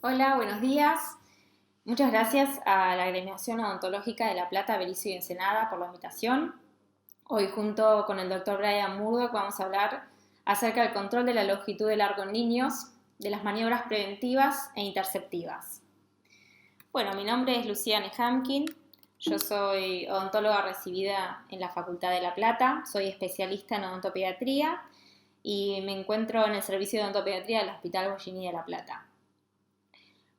Hola, buenos días. Muchas gracias a la Agremiación Odontológica de La Plata, Berizo y Ensenada por la invitación. Hoy junto con el doctor Brian Murdoch vamos a hablar acerca del control de la longitud del arco en niños, de las maniobras preventivas e interceptivas. Bueno, mi nombre es Lucía Nehamkin, yo soy odontóloga recibida en la Facultad de La Plata, soy especialista en odontopediatría y me encuentro en el servicio de odontopediatría del Hospital Bollini de La Plata.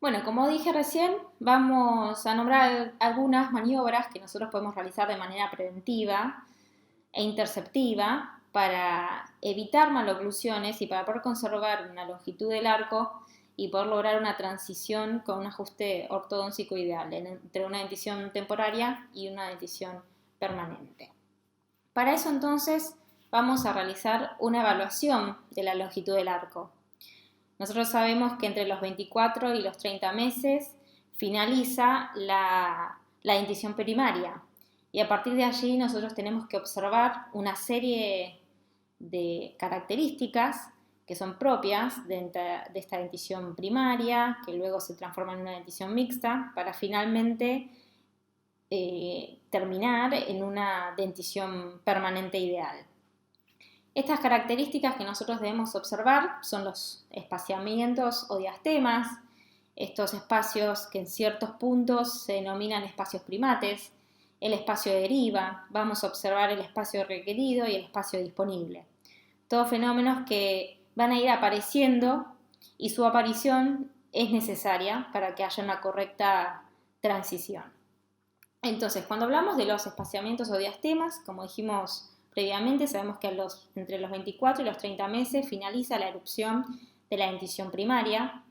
Bueno, como dije recién, vamos a nombrar algunas maniobras que nosotros podemos realizar de manera preventiva e interceptiva para evitar maloclusiones y para poder conservar una longitud del arco y poder lograr una transición con un ajuste ortodóntico ideal entre una dentición temporaria y una dentición permanente. Para eso entonces vamos a realizar una evaluación de la longitud del arco. Nosotros sabemos que entre los 24 y los 30 meses finaliza la dentición primaria y a partir de allí nosotros tenemos que observar una serie de características que son propias de esta dentición primaria, que luego se transforma en una dentición mixta, para finalmente terminar en una dentición permanente ideal. Estas características que nosotros debemos observar son los espaciamientos o diastemas, estos espacios que en ciertos puntos se denominan espacios primates, el espacio de deriva, vamos a observar el espacio requerido y el espacio disponible. Todos fenómenos que van a ir apareciendo y su aparición es necesaria para que haya una correcta transición. Entonces, cuando hablamos de los espaciamientos o diastemas, como dijimos previamente, sabemos que entre los 24 y los 30 meses finaliza la erupción de la dentición primaria.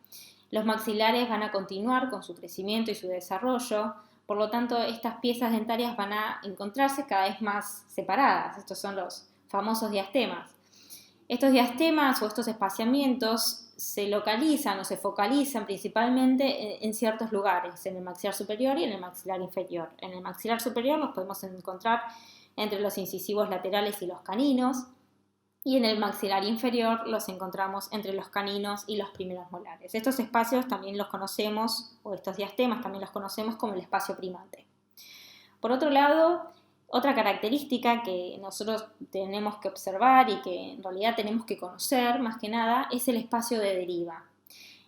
Los maxilares van a continuar con su crecimiento y su desarrollo, por lo tanto estas piezas dentarias van a encontrarse cada vez más separadas. Estos son los famosos diastemas. Estos diastemas o estos espaciamientos se localizan o se focalizan principalmente en ciertos lugares, en el maxilar superior y en el maxilar inferior. En el maxilar superior los podemos encontrar entre los incisivos laterales y los caninos, y en el maxilar inferior los encontramos entre los caninos y los primeros molares. Estos espacios también los conocemos, o estos diastemas también los conocemos como el espacio primate. Por otro lado, otra característica que nosotros tenemos que observar y que en realidad tenemos que conocer más que nada es el espacio de deriva.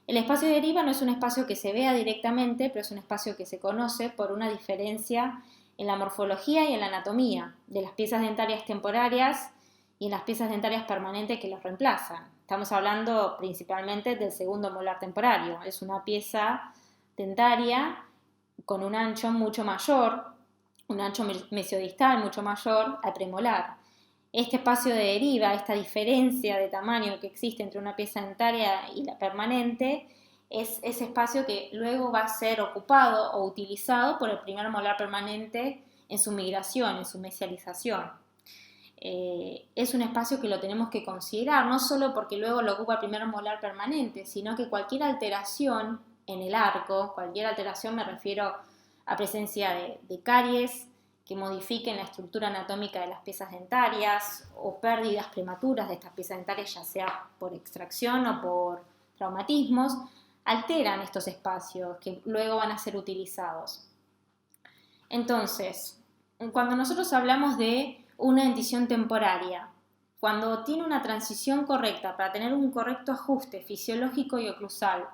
El espacio de deriva no es un espacio que se vea directamente, pero es un espacio que se conoce por una diferencia en la morfología y en la anatomía de las piezas dentarias temporarias y en las piezas dentarias permanentes que los reemplazan. Estamos hablando principalmente del segundo molar temporario. Es una pieza dentaria con un ancho mucho mayor, un ancho mesiodistal mucho mayor al premolar. Este espacio de deriva, esta diferencia de tamaño que existe entre una pieza dentaria y la permanente, es ese espacio que luego va a ser ocupado o utilizado por el primer molar permanente en su migración, en su mesialización. Es un espacio que lo tenemos que considerar, no solo porque luego lo ocupa el primer molar permanente, sino que cualquier alteración en el arco, cualquier alteración me refiero a presencia de caries que modifiquen la estructura anatómica de las piezas dentarias o pérdidas prematuras de estas piezas dentarias, ya sea por extracción o por traumatismos, alteran estos espacios que luego van a ser utilizados. Entonces, cuando nosotros hablamos de una dentición temporaria, cuando tiene una transición correcta para tener un correcto ajuste fisiológico y oclusal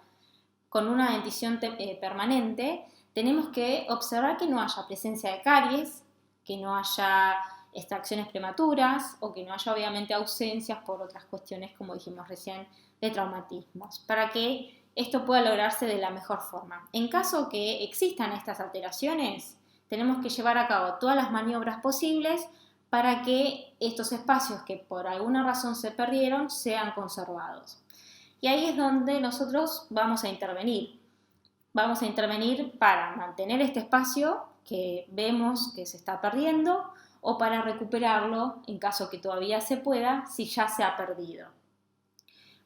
con una dentición permanente, tenemos que observar que no haya presencia de caries, que no haya extracciones prematuras o que no haya obviamente ausencias por otras cuestiones, como dijimos recién, de traumatismos, para que esto pueda lograrse de la mejor forma. En caso que existan estas alteraciones, tenemos que llevar a cabo todas las maniobras posibles para que estos espacios que por alguna razón se perdieron sean conservados. Y ahí es donde nosotros vamos a intervenir. Vamos a intervenir para mantener este espacio que vemos que se está perdiendo o para recuperarlo en caso que todavía se pueda si ya se ha perdido.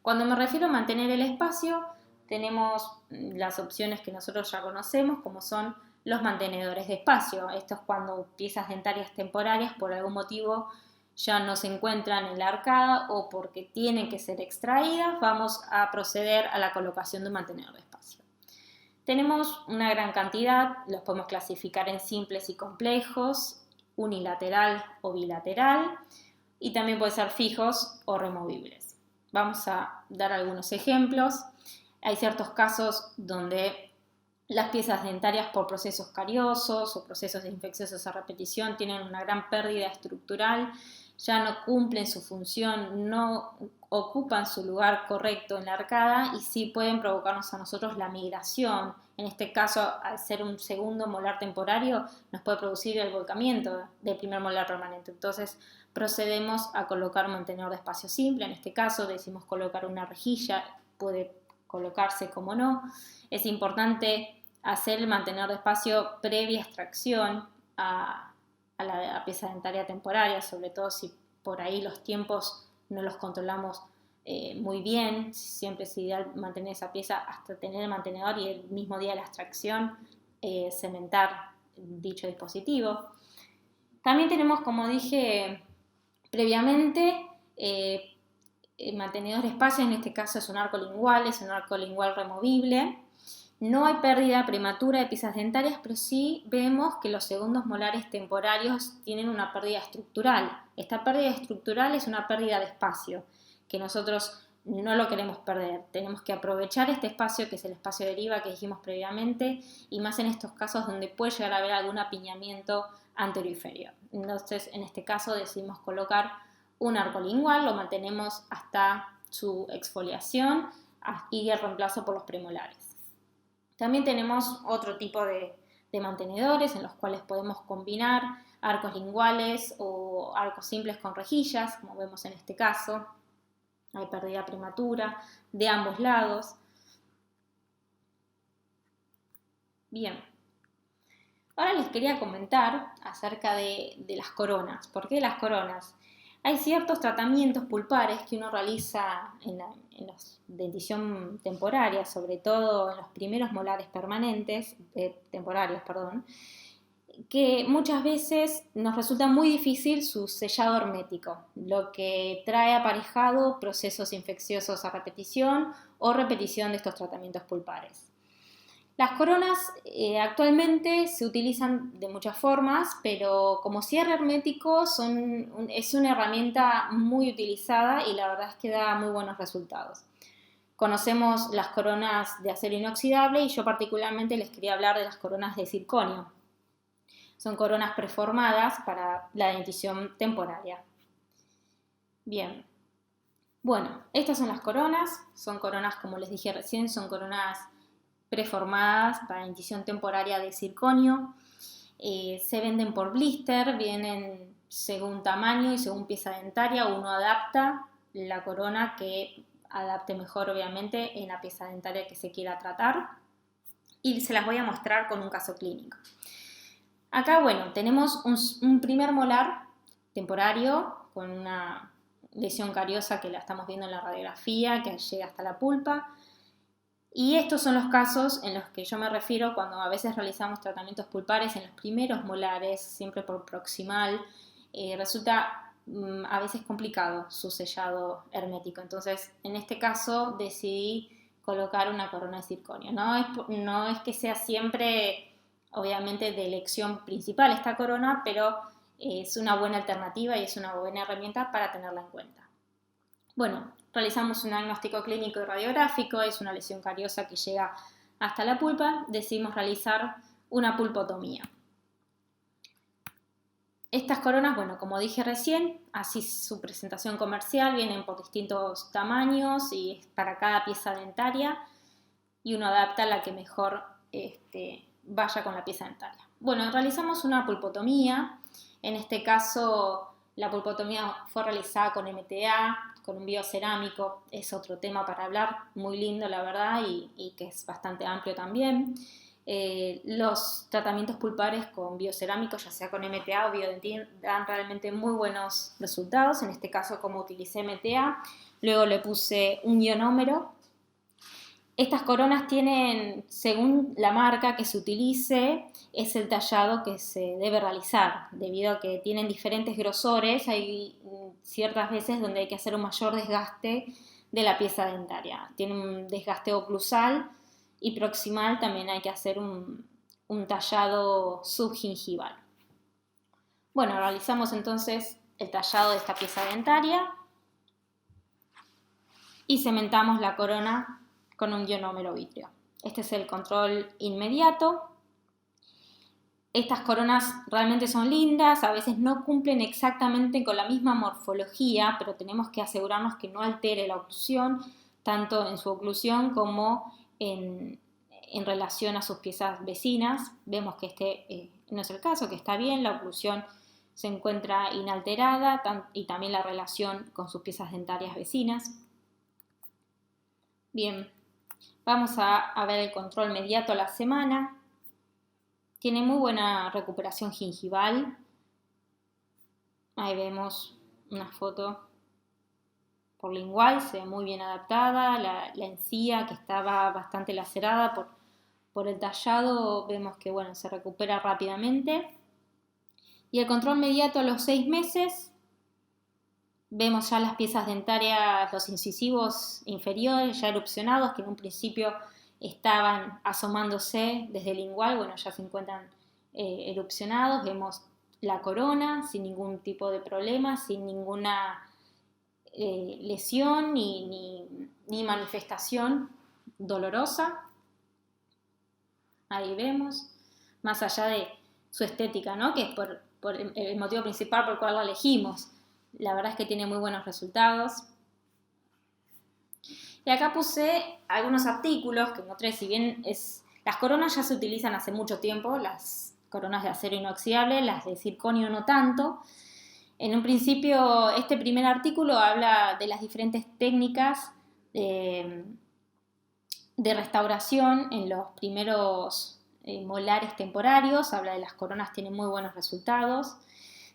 Cuando me refiero a mantener el espacio, tenemos las opciones que nosotros ya conocemos, como son los mantenedores de espacio. Esto es cuando piezas dentarias temporarias por algún motivo ya no se encuentran en la arcada o porque tienen que ser extraídas, vamos a proceder a la colocación de un mantenedor de espacio. Tenemos una gran cantidad, los podemos clasificar en simples y complejos, unilateral o bilateral, y también pueden ser fijos o removibles. Vamos a dar algunos ejemplos. Hay ciertos casos donde las piezas dentarias por procesos cariosos o procesos infecciosos a repetición tienen una gran pérdida estructural, ya no cumplen su función, no ocupan su lugar correcto en la arcada y sí pueden provocarnos a nosotros la migración. En este caso, al ser un segundo molar temporario, nos puede producir el volcamiento del primer molar permanente. Entonces, procedemos a colocar un mantenedor de espacio simple. En este caso, decimos colocar una rejilla, puede colocarse como no. Es importante hacer el mantenedor de espacio previa extracción a la pieza dentaria temporaria, sobre todo si por ahí los tiempos no los controlamos muy bien. Siempre es ideal mantener esa pieza hasta tener el mantenedor y el mismo día de la extracción cementar dicho dispositivo. También tenemos, como dije previamente, mantenedor de espacio. En este caso es un arco lingual removible. No hay pérdida prematura de piezas dentarias, pero sí vemos que los segundos molares temporarios tienen una pérdida estructural. Esta pérdida estructural es una pérdida de espacio, que nosotros no lo queremos perder. Tenemos que aprovechar este espacio, que es el espacio de deriva que dijimos previamente, y más en estos casos donde puede llegar a haber algún apiñamiento anteroinferior. Entonces, en este caso decidimos colocar un arco lingual, lo mantenemos hasta su exfoliación y el reemplazo por los premolares. También tenemos otro tipo de mantenedores en los cuales podemos combinar arcos linguales o arcos simples con rejillas, como vemos en este caso. Hay pérdida prematura de ambos lados. Bien, ahora les quería comentar acerca de las coronas. ¿Por qué las coronas? Hay ciertos tratamientos pulpares que uno realiza en la dentición temporaria, sobre todo en los primeros molares temporarios, que muchas veces nos resulta muy difícil su sellado hermético, lo que trae aparejado procesos infecciosos a repetición o repetición de estos tratamientos pulpares. Las coronas actualmente se utilizan de muchas formas, pero como cierre hermético es una herramienta muy utilizada y la verdad es que da muy buenos resultados. Conocemos las coronas de acero inoxidable y yo particularmente les quería hablar de las coronas de circonio. Son coronas preformadas para la dentición temporaria. Bien, bueno, estas son las coronas. Son coronas, como les dije recién, son coronas preformadas para dentición temporaria de circonio. Se venden por blister, vienen según tamaño y según pieza dentaria. Uno adapta la corona que adapte mejor, obviamente, en la pieza dentaria que se quiera tratar. Y se las voy a mostrar con un caso clínico. Acá, bueno, tenemos un primer molar temporario con una lesión cariosa que la estamos viendo en la radiografía, que llega hasta la pulpa. Y estos son los casos en los que yo me refiero cuando a veces realizamos tratamientos pulpares en los primeros molares, siempre por proximal. Resulta a veces complicado su sellado hermético. Entonces, en este caso decidí colocar una corona de circonio. No es que sea siempre, obviamente, de elección principal esta corona, pero es una buena alternativa y es una buena herramienta para tenerla en cuenta. Bueno, realizamos un diagnóstico clínico y radiográfico, es una lesión cariosa que llega hasta la pulpa, decidimos realizar una pulpotomía. Estas coronas, bueno, como dije recién, así su presentación comercial, vienen por distintos tamaños y es para cada pieza dentaria y uno adapta la que mejor vaya con la pieza dentaria. Bueno, realizamos una pulpotomía, en este caso la pulpotomía fue realizada con MTA, con un biocerámico, es otro tema para hablar, muy lindo la verdad y que es bastante amplio también. Los tratamientos pulpares con biocerámicos, ya sea con MTA o Biodentin, dan realmente muy buenos resultados. En este caso, como utilicé MTA, luego le puse un ionómero. Estas coronas tienen, según la marca que se utilice, es el tallado que se debe realizar, debido a que tienen diferentes grosores. Hay ciertas veces donde hay que hacer un mayor desgaste de la pieza dentaria. Tiene un desgaste oclusal y proximal también hay que hacer un tallado subgingival. Bueno, realizamos entonces el tallado de esta pieza dentaria y cementamos la corona con un ionómero vítreo. Este es el control inmediato. Estas coronas realmente son lindas, a veces no cumplen exactamente con la misma morfología, pero tenemos que asegurarnos que no altere la oclusión, tanto en su oclusión como en relación a sus piezas vecinas. Vemos que este no es el caso, que está bien, la oclusión se encuentra inalterada y también la relación con sus piezas dentarias vecinas. Bien, vamos a ver el control mediato a la semana. Tiene muy buena recuperación gingival. Ahí vemos una foto por lingual, se ve muy bien adaptada. La encía, que estaba bastante lacerada por el tallado, vemos que bueno, se recupera rápidamente. Y el control mediato a los 6 meses, vemos ya las piezas dentarias, los incisivos inferiores ya erupcionados, que en un principio estaban asomándose desde el lingual, bueno, ya se encuentran erupcionados. Vemos la corona sin ningún tipo de problema, sin ninguna lesión ni manifestación dolorosa. Ahí vemos, más allá de su estética, ¿no? Que es por el motivo principal por el cual la elegimos. La verdad es que tiene muy buenos resultados. Y acá puse algunos artículos que mostré, si bien las coronas ya se utilizan hace mucho tiempo, las coronas de acero inoxidable, las de circonio no tanto. En un principio, este primer artículo habla de las diferentes técnicas de restauración en los primeros molares temporarios, habla de las coronas, tienen muy buenos resultados.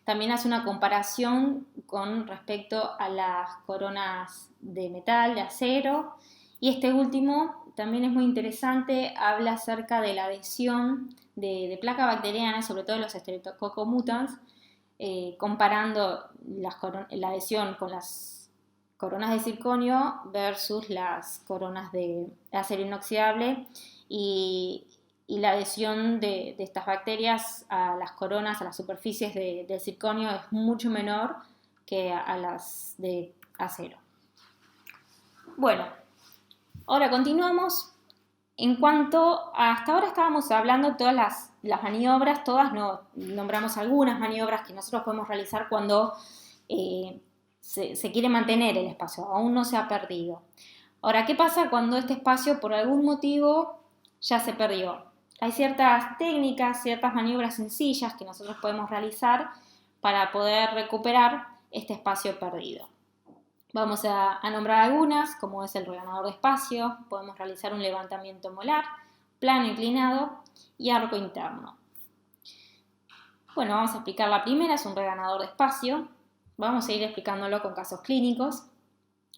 También hace una comparación con respecto a las coronas de metal, de acero. Y este último también es muy interesante, habla acerca de la adhesión de placa bacteriana, sobre todo los Streptococcus mutans, comparando la adhesión con las coronas de circonio versus las coronas de acero inoxidable y la adhesión de estas bacterias a las coronas, a las superficies del circonio es mucho menor que a las de acero. Bueno, ahora continuamos. En cuanto hasta ahora estábamos hablando todas las maniobras, todas nombramos algunas maniobras que nosotros podemos realizar cuando se quiere mantener el espacio, aún no se ha perdido. Ahora, ¿qué pasa cuando este espacio por algún motivo ya se perdió? Hay ciertas técnicas, ciertas maniobras sencillas que nosotros podemos realizar para poder recuperar este espacio perdido. Vamos a nombrar algunas, como es el reganador de espacio. Podemos realizar un levantamiento molar, plano inclinado y arco interno. Bueno, vamos a explicar la primera, es un reganador de espacio. Vamos a ir explicándolo con casos clínicos.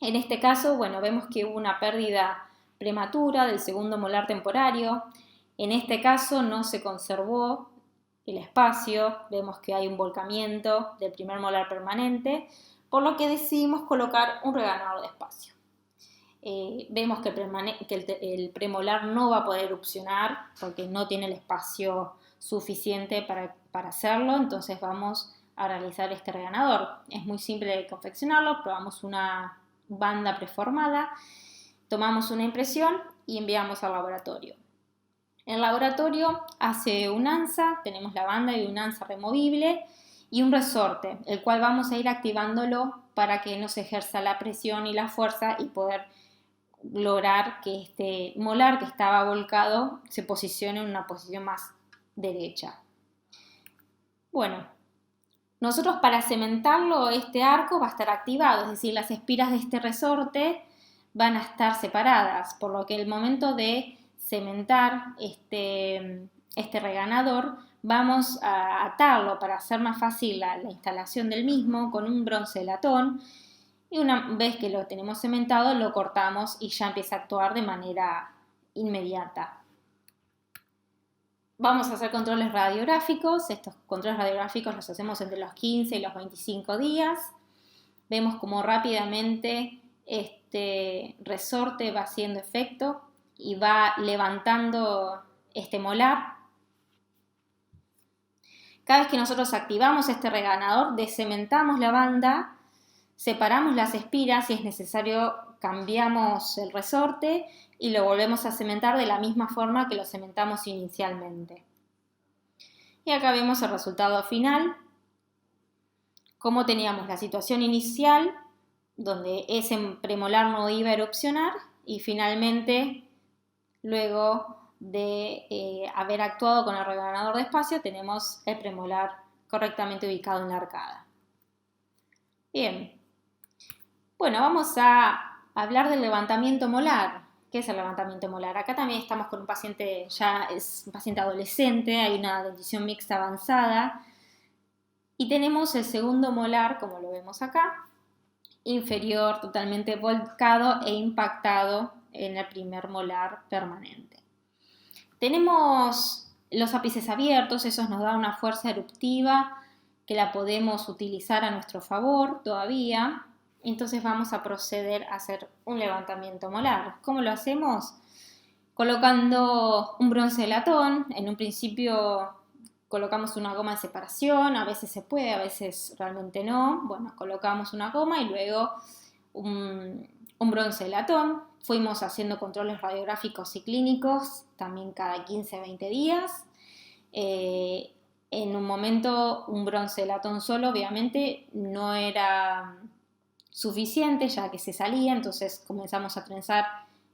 En este caso, bueno, vemos que hubo una pérdida prematura del segundo molar temporario. En este caso no se conservó el espacio, vemos que hay un volcamiento del primer molar permanente, por lo que decidimos colocar un reganador de espacio. Vemos que el premolar no va a poder erupcionar porque no tiene el espacio suficiente para hacerlo, entonces vamos a realizar este reganador. Es muy simple de confeccionarlo, probamos una banda preformada, tomamos una impresión y enviamos al laboratorio. El laboratorio hace un ansa, tenemos la banda y un ansa removible y un resorte, el cual vamos a ir activándolo para que no se ejerza la presión y la fuerza y poder lograr que este molar que estaba volcado se posicione en una posición más derecha. Bueno, nosotros para cementarlo este arco va a estar activado, es decir, las espiras de este resorte van a estar separadas, por lo que el momento de cementar este reganador vamos a atarlo para hacer más fácil la instalación del mismo con un bronce latón y una vez que lo tenemos cementado lo cortamos y ya empieza a actuar de manera inmediata. Vamos a hacer controles radiográficos. Estos controles radiográficos los hacemos entre los 15 y los 25 días. Vemos cómo rápidamente este resorte va haciendo efecto y va levantando este molar. Cada vez que nosotros activamos este reganador, descementamos la banda, separamos las espiras, si es necesario cambiamos el resorte y lo volvemos a cementar de la misma forma que lo cementamos inicialmente. Y acá vemos el resultado final, como teníamos la situación inicial, donde ese premolar no iba a erupcionar, y finalmente, luego de haber actuado con el reganador de espacio, tenemos el premolar correctamente ubicado en la arcada. Bien, bueno, vamos a hablar del levantamiento molar. ¿Qué es el levantamiento molar? Acá también estamos con un paciente, ya es un paciente adolescente, hay una dentición mixta avanzada, y tenemos el segundo molar, como lo vemos acá, inferior totalmente volcado e impactado en el primer molar permanente. Tenemos los ápices abiertos, eso nos da una fuerza eruptiva que la podemos utilizar a nuestro favor todavía. Entonces vamos a proceder a hacer un levantamiento molar. ¿Cómo lo hacemos? Colocando un bronce de latón. En un principio colocamos una goma de separación, a veces se puede, a veces realmente no. Bueno, colocamos una goma y luego un bronce de latón. Fuimos haciendo controles radiográficos y clínicos también cada 15-20 días. En un momento un bronce de latón solo obviamente no era suficiente ya que se salía, entonces comenzamos a trenzar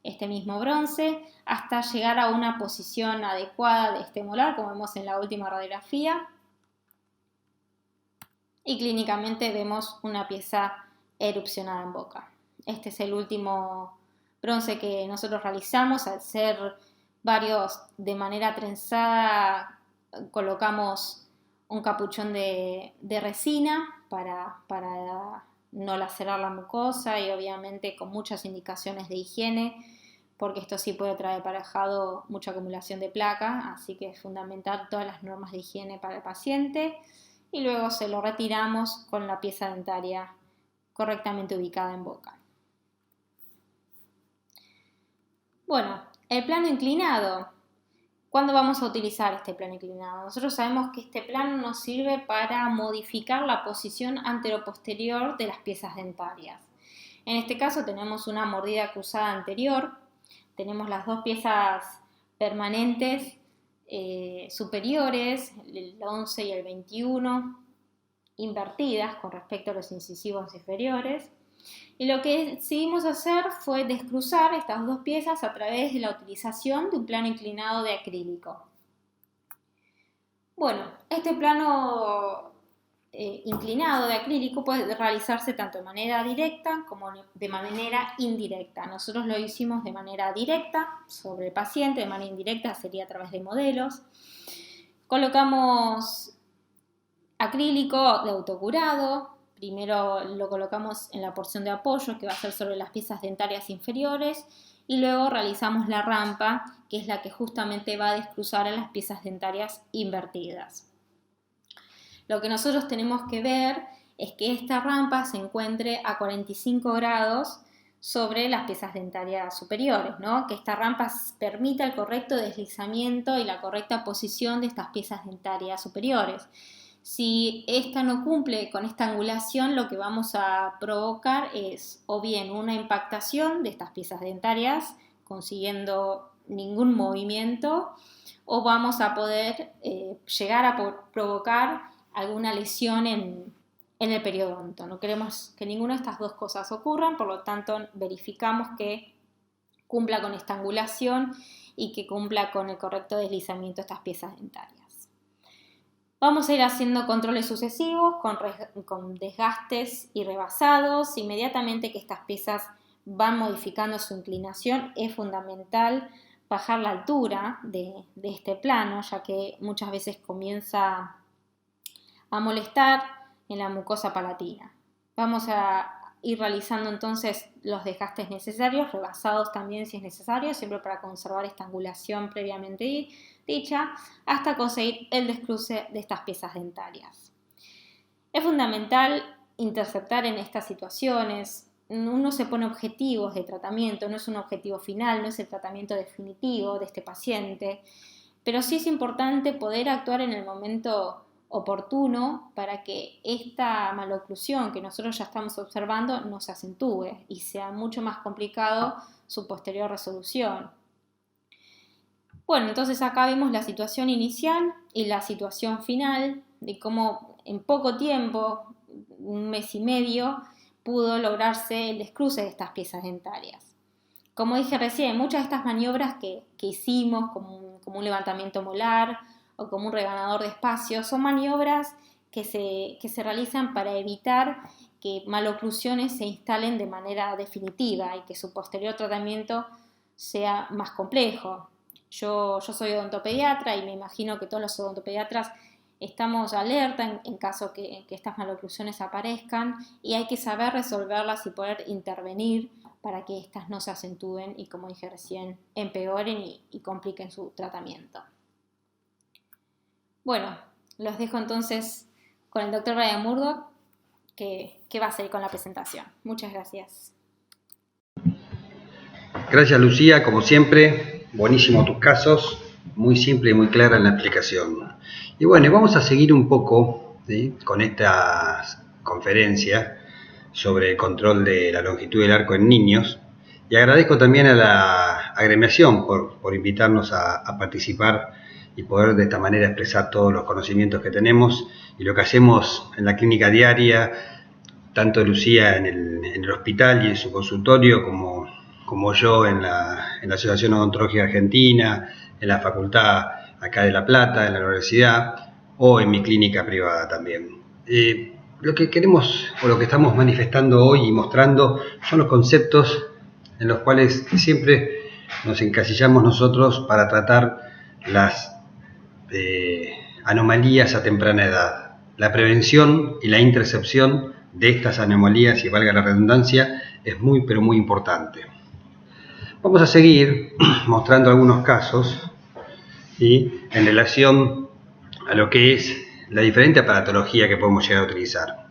este mismo bronce hasta llegar a una posición adecuada de este molar, como vemos en la última radiografía. Y clínicamente vemos una pieza erupcionada en boca. Este es el último bronce que nosotros realizamos. Al ser varios de manera trenzada, colocamos un capuchón de resina para no lacerar la mucosa y obviamente con muchas indicaciones de higiene, porque esto sí puede traer aparejado mucha acumulación de placa, así que es fundamental todas las normas de higiene para el paciente. Y luego se lo retiramos con la pieza dentaria correctamente ubicada en boca. Bueno, el plano inclinado. ¿Cuándo vamos a utilizar este plano inclinado? Nosotros sabemos que este plano nos sirve para modificar la posición anteroposterior de las piezas dentarias. En este caso tenemos una mordida cruzada anterior, tenemos las dos piezas permanentes superiores, el 11 y el 21, invertidas con respecto a los incisivos inferiores. Y lo que decidimos hacer fue descruzar estas dos piezas a través de la utilización de un plano inclinado de acrílico. Bueno, este plano inclinado de acrílico puede realizarse tanto de manera directa como de manera indirecta. Nosotros lo hicimos de manera directa sobre el paciente, de manera indirecta sería a través de modelos. Colocamos acrílico de autocurado. Primero lo colocamos en la porción de apoyo que va a ser sobre las piezas dentarias inferiores y luego realizamos la rampa que es la que justamente va a descruzar a las piezas dentarias invertidas. Lo que nosotros tenemos que ver es que esta rampa se encuentre a 45 grados sobre las piezas dentarias superiores, ¿no? Que esta rampa permita el correcto deslizamiento y la correcta posición de estas piezas dentarias superiores. Si esta no cumple con esta angulación, lo que vamos a provocar es o bien una impactación de estas piezas dentarias, consiguiendo ningún movimiento, o vamos a poder llegar a provocar alguna lesión en el periodonto. No queremos que ninguna de estas dos cosas ocurran, por lo tanto verificamos que cumpla con esta angulación y que cumpla con el correcto deslizamiento de estas piezas dentarias. Vamos a ir haciendo controles sucesivos con desgastes y rebasados. Inmediatamente que estas piezas van modificando su inclinación, es fundamental bajar la altura de este plano, ya que muchas veces comienza a molestar en la mucosa palatina. Vamos a ir realizando entonces los desgastes necesarios, rebasados también si es necesario, siempre para conservar esta angulación previamente dicha, hasta conseguir el descruce de estas piezas dentarias. Es fundamental interceptar en estas situaciones uno se pone objetivos de tratamiento, no es un objetivo final, no es el tratamiento definitivo de este paciente, pero sí es importante poder actuar en el momento oportuno para que esta maloclusión que nosotros ya estamos observando no se acentúe y sea mucho más complicado su posterior resolución. Bueno, entonces acá vemos la situación inicial y la situación final de cómo en poco tiempo, 1 mes y medio, pudo lograrse el descruce de estas piezas dentarias. Como dije recién, muchas de estas maniobras que hicimos, como un levantamiento molar o como un reganador de espacio, son maniobras que se realizan para evitar que maloclusiones se instalen de manera definitiva y que su posterior tratamiento sea más complejo. Yo soy odontopediatra y me imagino que todos los odontopediatras estamos alerta en caso que estas maloclusiones aparezcan y hay que saber resolverlas y poder intervenir para que estas no se acentúen y, como dije recién, empeoren y compliquen su tratamiento. Bueno, los dejo entonces con el Dr. Ryan Murdoch, que va a seguir con la presentación. Muchas gracias. Gracias, Lucía, como siempre, buenísimo tus casos, muy simple y muy clara en la explicación. Y bueno, vamos a seguir un poco, ¿sí?, con esta conferencia sobre el control de la longitud del arco en niños, y agradezco también a la agremiación por invitarnos a participar y poder de esta manera expresar todos los conocimientos que tenemos y lo que hacemos en la clínica diaria, tanto Lucía en el hospital y en su consultorio como yo en la Asociación Odontológica Argentina, en la facultad acá de La Plata, en la universidad o en mi clínica privada también. Lo que queremos o lo que estamos manifestando hoy y mostrando son los conceptos en los cuales siempre nos encasillamos nosotros para tratar las anomalías a temprana edad. La prevención y la intercepción de estas anomalías, y valga la redundancia, es muy pero muy importante. Vamos a seguir mostrando algunos casos, ¿sí?, en relación a lo que es la diferente aparatología que podemos llegar a utilizar.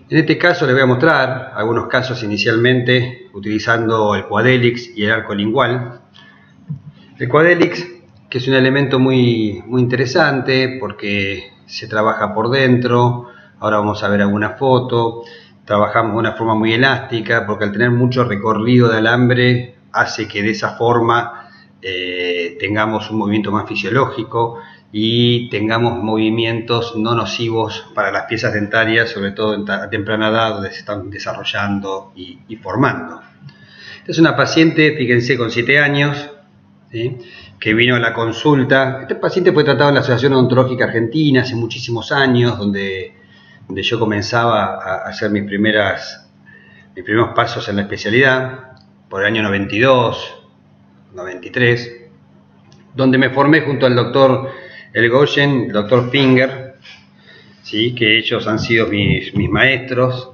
En este caso les voy a mostrar algunos casos inicialmente utilizando el Quadelix y el arco lingual. El Quadelix, que es un elemento muy interesante porque se trabaja por dentro. Ahora vamos a ver alguna foto. Trabajamos de una forma muy elástica porque al tener mucho recorrido de alambre hace que de esa forma tengamos un movimiento más fisiológico y tengamos movimientos no nocivos para las piezas dentarias, sobre todo a temprana edad donde se están desarrollando y formando. Esta es una paciente, fíjense, con 7 años, ¿sí?, que vino a la consulta. Este paciente fue tratado en la Asociación Odontológica Argentina hace muchísimos años, donde yo comenzaba a hacer mis primeros pasos en la especialidad, por el año 92, 93, donde me formé junto al doctor Elgoyen, el doctor Finger, ¿sí?, que ellos han sido mis maestros.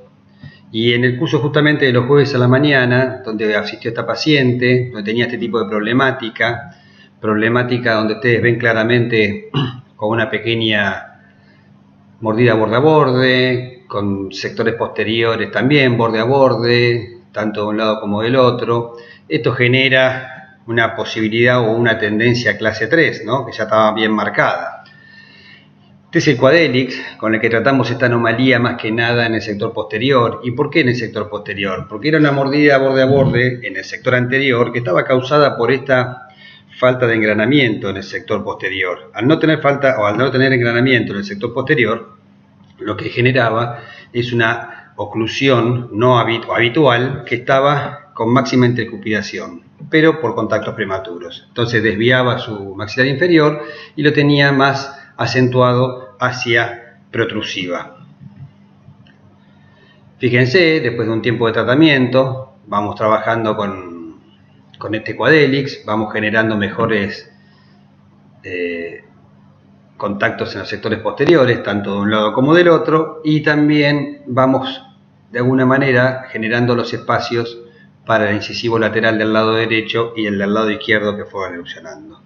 Y en el curso justamente de los jueves a la mañana, donde asistió esta paciente, donde tenía este tipo de problemática donde ustedes ven claramente con una pequeña mordida borde a borde, con sectores posteriores también borde a borde, tanto de un lado como del otro. Esto genera una posibilidad o una tendencia a clase 3, ¿no?, que ya estaba bien marcada. Este es el Quadelix, con el que tratamos esta anomalía más que nada en el sector posterior. ¿Y por qué en el sector posterior? Porque era una mordida borde a borde en el sector anterior que estaba causada por esta falta de engranamiento en el sector posterior. Al no tener engranamiento en el sector posterior, lo que generaba es una oclusión no habitual que estaba con máxima intercupidación, pero por contactos prematuros. Entonces desviaba su maxilar inferior y lo tenía más acentuado hacia protrusiva. Fíjense, después de un tiempo de tratamiento, vamos trabajando con este Quadelix, vamos generando mejores contactos en los sectores posteriores, tanto de un lado como del otro, y también vamos de alguna manera generando los espacios para el incisivo lateral del lado derecho y el del lado izquierdo que fueron erupcionando.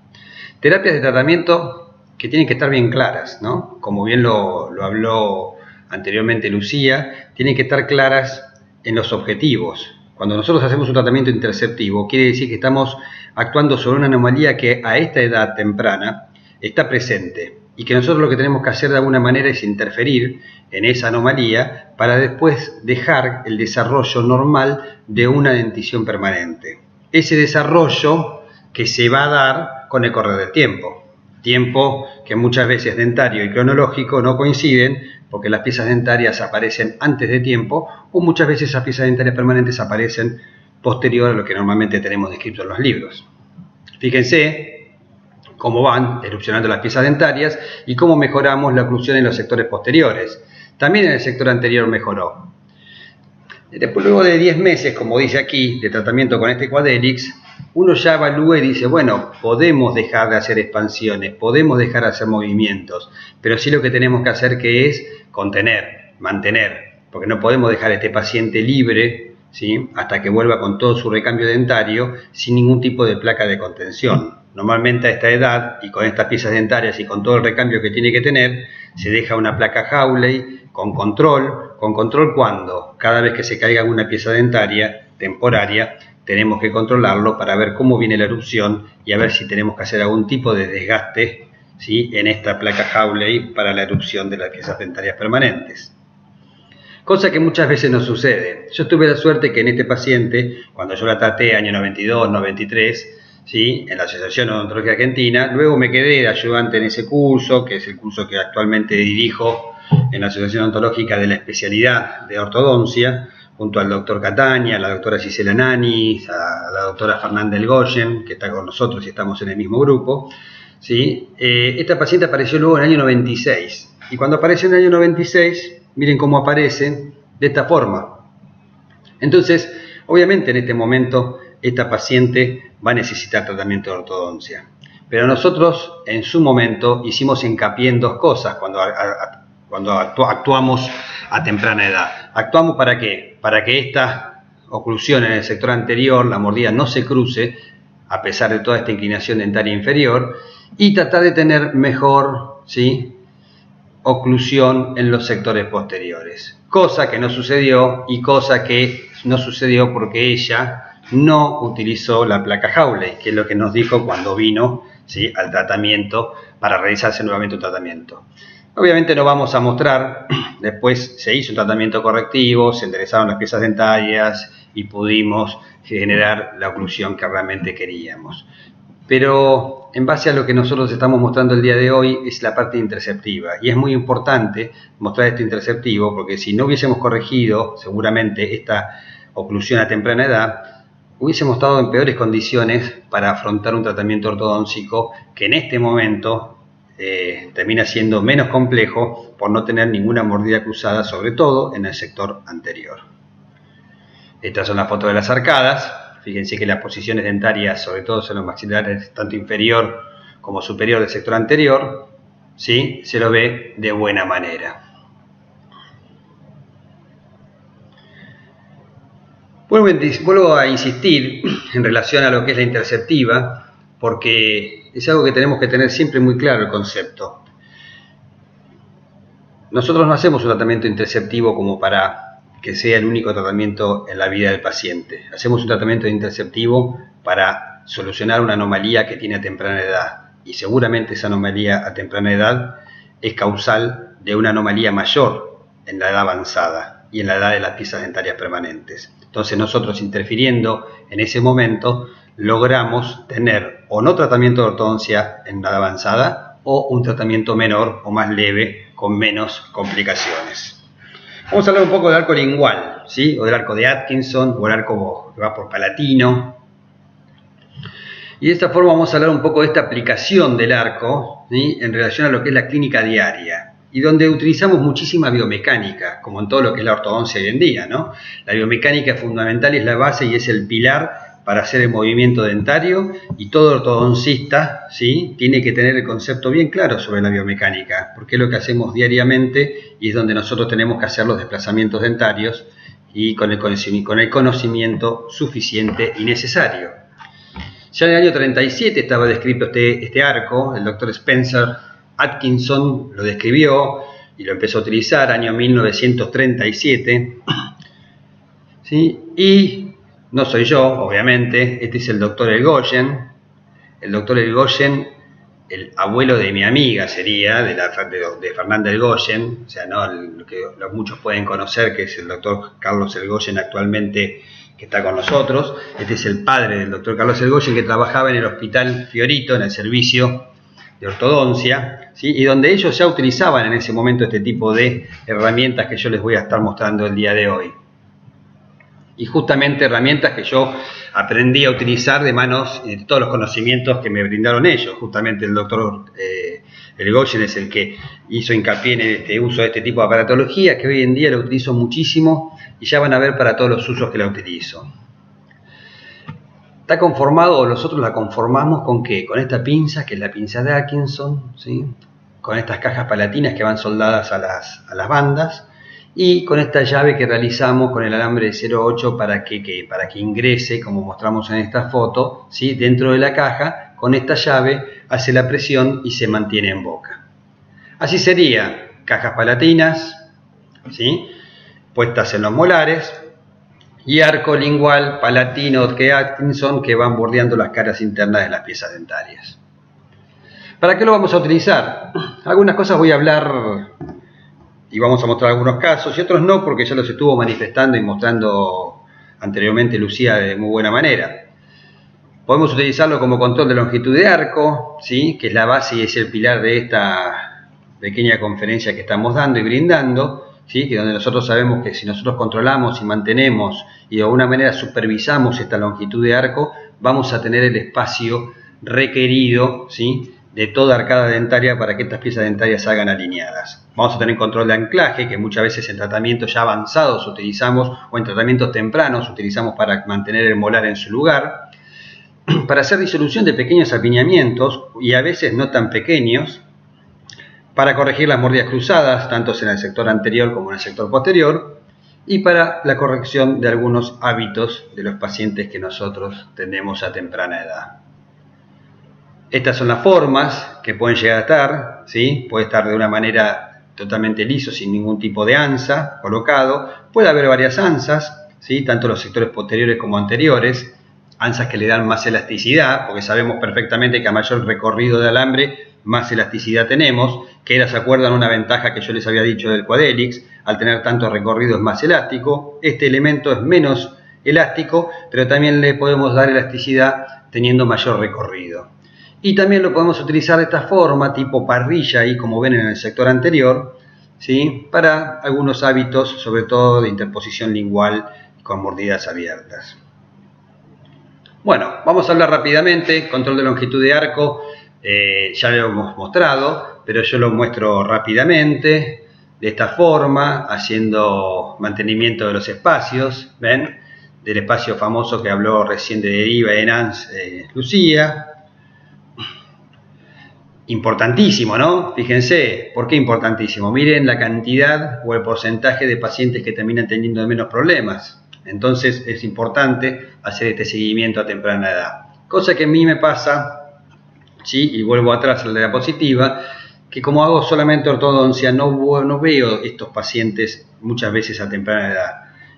Terapias de tratamiento que tienen que estar bien claras, ¿no? Como bien lo habló anteriormente Lucía, tienen que estar claras en los objetivos. Cuando nosotros hacemos un tratamiento interceptivo, quiere decir que estamos actuando sobre una anomalía que a esta edad temprana está presente y que nosotros lo que tenemos que hacer de alguna manera es interferir en esa anomalía para después dejar el desarrollo normal de una dentición permanente. Ese desarrollo que se va a dar con el correr del tiempo que muchas veces dentario y cronológico no coinciden porque las piezas dentarias aparecen antes de tiempo o muchas veces esas piezas dentarias permanentes aparecen posterior a lo que normalmente tenemos descrito en los libros. Fíjense cómo van erupcionando las piezas dentarias y cómo mejoramos la oclusión en los sectores posteriores. También en el sector anterior mejoró. Después, luego de 10 meses, como dice aquí, de tratamiento con este Quadelix, uno ya evalúa y dice, bueno, podemos dejar de hacer expansiones, podemos dejar de hacer movimientos, pero sí lo que tenemos que hacer que es contener, mantener, porque no podemos dejar a este paciente libre, ¿sí?, hasta que vuelva con todo su recambio dentario sin ningún tipo de placa de contención. Normalmente a esta edad y con estas piezas dentarias y con todo el recambio que tiene que tener, se deja una placa Hawley con control cuando cada vez que se caiga una pieza dentaria temporaria, tenemos que controlarlo para ver cómo viene la erupción y a ver si tenemos que hacer algún tipo de desgaste, ¿sí?, en esta placa Hawley para la erupción de las piezas dentarias permanentes. Cosa que muchas veces no sucede. Yo tuve la suerte que en este paciente, cuando yo la traté año 92, 93, ¿sí?, en la Asociación Odontológica Argentina, luego me quedé de ayudante en ese curso, que es el curso que actualmente dirijo en la Asociación Odontológica de la especialidad de ortodoncia, junto al doctor Cataña, a la doctora Gisela Nani, a la doctora Fernanda Elgoyen, que está con nosotros y estamos en el mismo grupo, ¿sí? Esta paciente apareció luego en el año 96, y cuando apareció en el año 96, miren cómo aparece de esta forma. Entonces, obviamente en este momento, esta paciente va a necesitar tratamiento de ortodoncia. Pero nosotros, en su momento, hicimos hincapié en dos cosas cuando actuamos a temprana edad. ¿Actuamos para qué? Para que esta oclusión en el sector anterior, la mordida, no se cruce, a pesar de toda esta inclinación dentaria inferior, y tratar de tener mejor, ¿sí?, oclusión en los sectores posteriores. Cosa que no sucedió y cosa que no sucedió porque ella no utilizó la placa Hawley, que es lo que nos dijo cuando vino, ¿sí?, al tratamiento para realizarse nuevamente un tratamiento. Obviamente no vamos a mostrar, después se hizo un tratamiento correctivo, se enderezaron las piezas dentarias y pudimos generar la oclusión que realmente queríamos. Pero en base a lo que nosotros estamos mostrando el día de hoy es la parte interceptiva. Y es muy importante mostrar este interceptivo porque si no hubiésemos corregido seguramente esta oclusión a temprana edad, hubiésemos estado en peores condiciones para afrontar un tratamiento ortodóntico que en este momento termina siendo menos complejo por no tener ninguna mordida cruzada, sobre todo en el sector anterior. Estas son las fotos de las arcadas. Fíjense que las posiciones dentarias, sobre todo en los maxilares, tanto inferior como superior del sector anterior, ¿sí?, se lo ve de buena manera. Vuelvo a insistir en relación a lo que es la interceptiva, porque es algo que tenemos que tener siempre muy claro el concepto. Nosotros no hacemos un tratamiento interceptivo como para que sea el único tratamiento en la vida del paciente. Hacemos un tratamiento interceptivo para solucionar una anomalía que tiene a temprana edad. Y seguramente esa anomalía a temprana edad es causal de una anomalía mayor en la edad avanzada y en la edad de las piezas dentarias permanentes. Entonces nosotros, interfiriendo en ese momento, logramos tener o no tratamiento de ortodoncia en edad avanzada o un tratamiento menor o más leve con menos complicaciones. Vamos a hablar un poco del arco lingual, ¿sí?, o del arco de Atkinson o el arco que va por palatino. Y de esta forma vamos a hablar un poco de esta aplicación del arco, ¿sí?, en relación a lo que es la clínica diaria y donde utilizamos muchísima biomecánica, como en todo lo que es la ortodoncia hoy en día, ¿no? La biomecánica es fundamental y es la base y es el pilar para hacer el movimiento dentario, y todo ortodoncista, ¿sí?, tiene que tener el concepto bien claro sobre la biomecánica, porque es lo que hacemos diariamente y es donde nosotros tenemos que hacer los desplazamientos dentarios y con el conocimiento suficiente y necesario. Ya en el año 37 estaba descrito este arco, el doctor Spencer Atkinson lo describió y lo empezó a utilizar, año 1937. ¿sí? Y no soy yo, obviamente, este es el doctor Elgoyen. El doctor Elgoyen, el abuelo de mi amiga sería, de Fernanda Elgoyen, o sea, ¿no? Lo que muchos pueden conocer, que es el doctor Carlos Elgoyen actualmente, que está con nosotros. Este es el padre del doctor Carlos Elgoyen, que trabajaba en el Hospital Fiorito, en el servicio de ortodoncia, ¿sí? Y donde ellos ya utilizaban en ese momento este tipo de herramientas que yo les voy a estar mostrando el día de hoy. Y justamente herramientas que yo aprendí a utilizar de manos de todos los conocimientos que me brindaron ellos. Justamente el doctor Elgoyen es el que hizo hincapié en este uso de este tipo de aparatología, que hoy en día lo utilizo muchísimo y ya van a ver para todos los usos que la utilizo. Está conformado, o nosotros la conformamos con ¿qué? Con esta pinza, que es la pinza de Atkinson, ¿sí? Con estas cajas palatinas que van soldadas a las bandas, y con esta llave que realizamos con el alambre de 0,8 para que ingrese, como mostramos en esta foto, ¿sí? Dentro de la caja. Con esta llave hace la presión y se mantiene en boca. Así sería, cajas palatinas, ¿sí? Puestas en los molares, y arco lingual palatino que Atkinson, que van bordeando las caras internas de las piezas dentarias. ¿Para qué lo vamos a utilizar? Algunas cosas voy a hablar y vamos a mostrar algunos casos, y otros no, porque ya los estuvo manifestando y mostrando anteriormente Lucía de muy buena manera. Podemos utilizarlo como control de longitud de arco, ¿sí? Que es la base y es el pilar de esta pequeña conferencia que estamos dando y brindando, ¿sí? Que donde nosotros sabemos que si nosotros controlamos y mantenemos y de alguna manera supervisamos esta longitud de arco, vamos a tener el espacio requerido, ¿sí? De toda arcada dentaria para que estas piezas dentarias salgan alineadas. Vamos a tener control de anclaje, que muchas veces en tratamientos ya avanzados utilizamos, o en tratamientos tempranos utilizamos para mantener el molar en su lugar, para hacer disolución de pequeños apiñamientos, y a veces no tan pequeños, para corregir las mordidas cruzadas, tanto en el sector anterior como en el sector posterior, y para la corrección de algunos hábitos de los pacientes que nosotros tenemos a temprana edad. Estas son las formas que pueden llegar a estar, ¿sí? Puede estar de una manera totalmente liso, sin ningún tipo de ansa colocado. Puede haber varias ansas, ¿sí? Tanto los sectores posteriores como anteriores. Ansas que le dan más elasticidad, porque sabemos perfectamente que a mayor recorrido de alambre, más elasticidad tenemos, que era, ¿se acuerdan? Una ventaja que yo les había dicho del Quadelix, al tener tanto recorrido es más elástico. Este elemento es menos elástico, pero también le podemos dar elasticidad teniendo mayor recorrido. Y también lo podemos utilizar de esta forma, tipo parrilla, ahí como ven en el sector anterior, ¿sí? Para algunos hábitos, sobre todo de interposición lingual con mordidas abiertas. Bueno, vamos a hablar rápidamente. Control de longitud de arco, ya lo hemos mostrado, pero yo lo muestro rápidamente, de esta forma, haciendo mantenimiento de los espacios, ¿ven? Del espacio famoso que habló recién de deriva de Nance, Lucía. Importantísimo, ¿no? Fíjense, ¿por qué importantísimo? Miren la cantidad o el porcentaje de pacientes que terminan teniendo menos problemas. Entonces es importante hacer este seguimiento a temprana edad. Cosa que a mí me pasa, ¿sí? Y vuelvo atrás a la diapositiva, que como hago solamente ortodoncia, no veo estos pacientes muchas veces a temprana edad,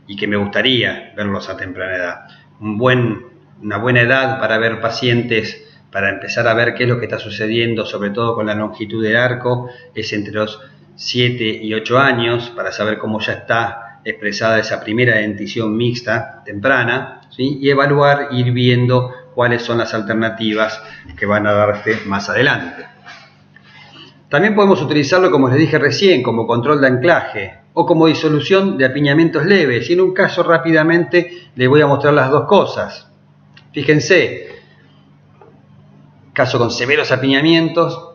y que me gustaría verlos a temprana edad. Una buena edad para ver pacientes, para empezar a ver qué es lo que está sucediendo, sobre todo con la longitud del arco, es entre los 7 y 8 años, para saber cómo ya está expresada esa primera dentición mixta temprana, ¿sí? Y evaluar, ir viendo cuáles son las alternativas que van a darse más adelante. También podemos utilizarlo, como les dije recién, como control de anclaje o como disolución de apiñamientos leves. Y en un caso rápidamente les voy a mostrar las dos cosas. Fíjense, caso con severos apiñamientos,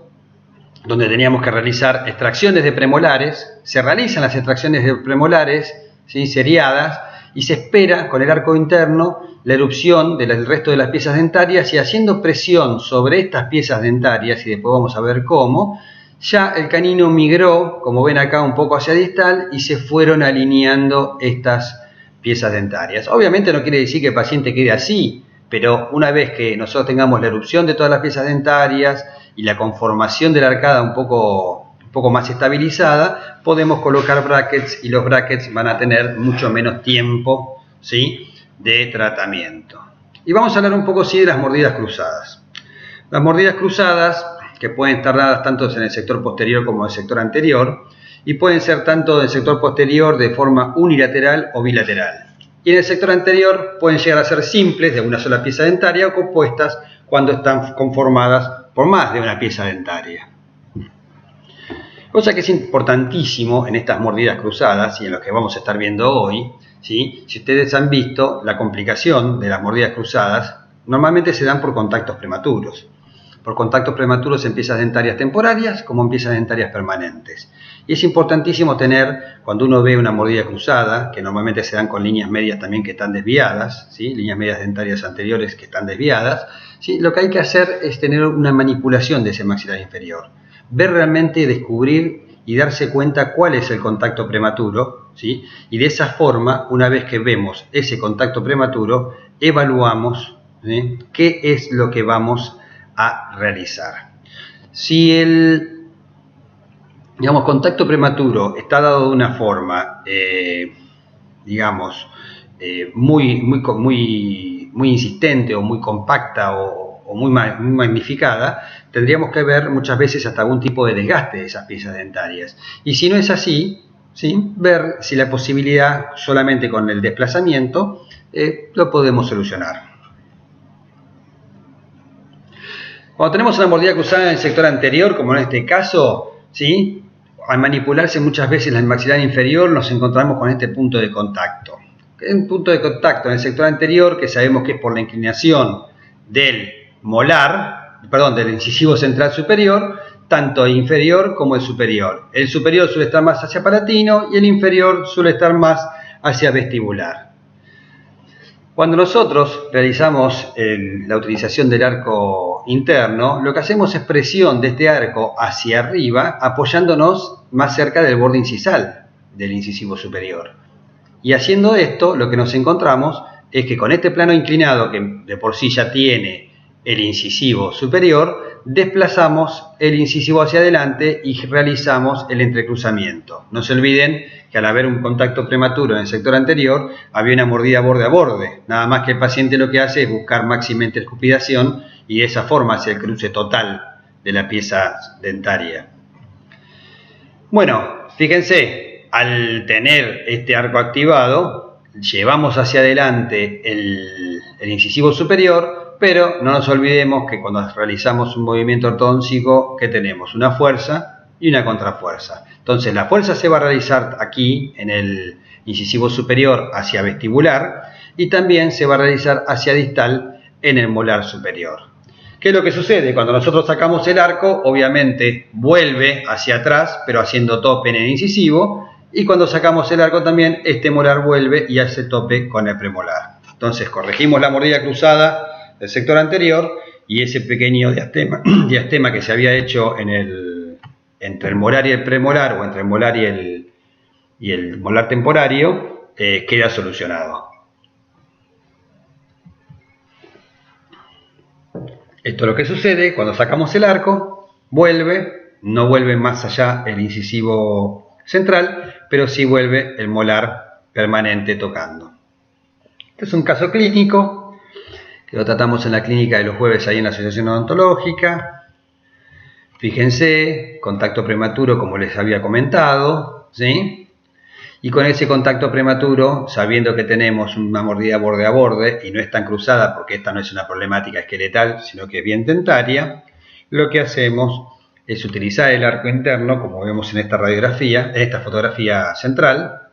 donde teníamos que realizar extracciones de premolares. Se realizan las extracciones de premolares, ¿sí? Seriadas, y se espera con el arco interno la erupción del resto de las piezas dentarias, y haciendo presión sobre estas piezas dentarias, y después vamos a ver cómo, ya el canino migró, como ven acá, un poco hacia distal, y se fueron alineando estas piezas dentarias. Obviamente no quiere decir que el paciente quede así, pero una vez que nosotros tengamos la erupción de todas las piezas dentarias y la conformación de la arcada un poco más estabilizada, podemos colocar brackets, y los brackets van a tener mucho menos tiempo, ¿sí?, de tratamiento. Y vamos a hablar un poco, sí, de las mordidas cruzadas. Las mordidas cruzadas, que pueden estar dadas tanto en el sector posterior como en el sector anterior, y pueden ser tanto del sector posterior de forma unilateral o bilateral. Y en el sector anterior pueden llegar a ser simples, de una sola pieza dentaria, o compuestas cuando están conformadas por más de una pieza dentaria. Cosa que es importantísimo en estas mordidas cruzadas y en lo que vamos a estar viendo hoy, ¿sí? Si ustedes han visto, la complicación de las mordidas cruzadas normalmente se dan por contactos prematuros. Por contactos prematuros en piezas dentarias temporarias como en piezas dentarias permanentes. Y es importantísimo tener, cuando uno ve una mordida cruzada, que normalmente se dan con líneas medias también que están desviadas, ¿sí?, líneas medias dentarias anteriores que están desviadas, ¿sí?, lo que hay que hacer es tener una manipulación de ese maxilar inferior. Ver realmente, descubrir y darse cuenta cuál es el contacto prematuro, ¿sí?, y de esa forma, una vez que vemos ese contacto prematuro, evaluamos, ¿sí?, qué es lo que vamos a realizar. Si el, digamos, contacto prematuro está dado de una forma, digamos, muy insistente o muy compacta o muy magnificada, tendríamos que ver muchas veces hasta algún tipo de desgaste de esas piezas dentarias. Y si no es así, ¿sí?, ver si la posibilidad solamente con el desplazamiento lo podemos solucionar. Cuando tenemos una mordida cruzada en el sector anterior, como en este caso, ¿sí?, al manipularse muchas veces el maxilar inferior nos encontramos con este punto de contacto. Un punto de contacto en el sector anterior que sabemos que es por la inclinación del molar, perdón, del incisivo central superior, tanto inferior como el superior. El superior suele estar más hacia palatino y el inferior suele estar más hacia vestibular. Cuando nosotros realizamos la utilización del arco interno, lo que hacemos es presión de este arco hacia arriba, apoyándonos más cerca del borde incisal del incisivo superior. Y haciendo esto, lo que nos encontramos es que con este plano inclinado, que de por sí ya tiene el incisivo superior, desplazamos el incisivo hacia adelante y realizamos el entrecruzamiento. No se olviden que al haber un contacto prematuro en el sector anterior, había una mordida borde a borde. Nada más que el paciente lo que hace es buscar máxima intercupidación y de esa forma hace el cruce total de la pieza dentaria. Bueno, fíjense, al tener este arco activado, llevamos hacia adelante el incisivo superior, pero no nos olvidemos que cuando realizamos un movimiento ortodóntico, ¿qué tenemos? Una fuerza y una contrafuerza. Entonces la fuerza se va a realizar aquí en el incisivo superior hacia vestibular y también se va a realizar hacia distal en el molar superior. ¿Qué es lo que sucede? Cuando nosotros sacamos el arco, obviamente vuelve hacia atrás, pero haciendo tope en el incisivo, y cuando sacamos el arco también, este molar vuelve y hace tope con el premolar. Entonces corregimos la mordida cruzada del sector anterior y ese pequeño diastema que se había hecho entre el molar y el premolar, o entre el molar y el molar temporario, queda solucionado. Esto es lo que sucede cuando sacamos el arco, no vuelve más allá el incisivo central, pero sí vuelve el molar permanente tocando. Este es un caso clínico que lo tratamos en la clínica de los jueves ahí en la Asociación Odontológica. Fíjense, contacto prematuro como les había comentado, ¿sí? Y con ese contacto prematuro, sabiendo que tenemos una mordida borde a borde y no es tan cruzada porque esta no es una problemática esqueletal, sino que es bien dentaria, lo que hacemos es utilizar el arco interno, como vemos en esta radiografía, en esta fotografía central,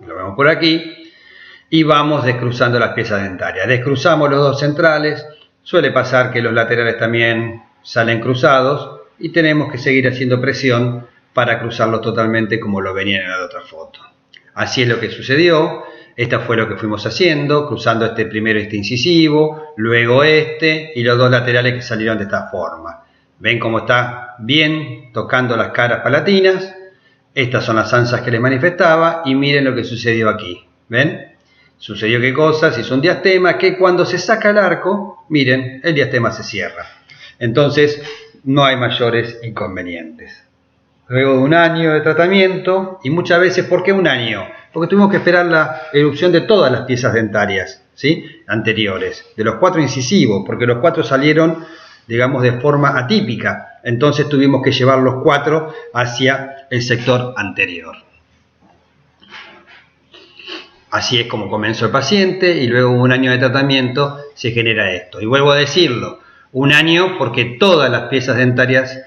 lo vemos por aquí, y vamos descruzando las piezas dentarias. Descruzamos los dos centrales, suele pasar que los laterales también salen cruzados y tenemos que seguir haciendo presión para cruzarlos totalmente como lo venían en la otra foto. Así es lo que sucedió, esto fue lo que fuimos haciendo, cruzando primero este incisivo, luego este y los dos laterales que salieron de esta forma. Ven cómo está bien tocando las caras palatinas, estas son las ansias que les manifestaba y miren lo que sucedió aquí, ¿ven? Sucedió qué cosa, se hizo un diastema que cuando se saca el arco, miren, el diastema se cierra. Entonces no hay mayores inconvenientes. luego de un año de tratamiento, y muchas veces, ¿por qué un año? Porque tuvimos que esperar la erupción de todas las piezas dentarias, ¿sí?, anteriores, de los 4 incisivos, porque los 4 salieron, digamos, de forma atípica, entonces tuvimos que llevar los 4 hacia el sector anterior. Así es como comenzó el paciente, y luego de un año de tratamiento se genera esto. Y vuelvo a decirlo, un año porque todas las piezas dentarias,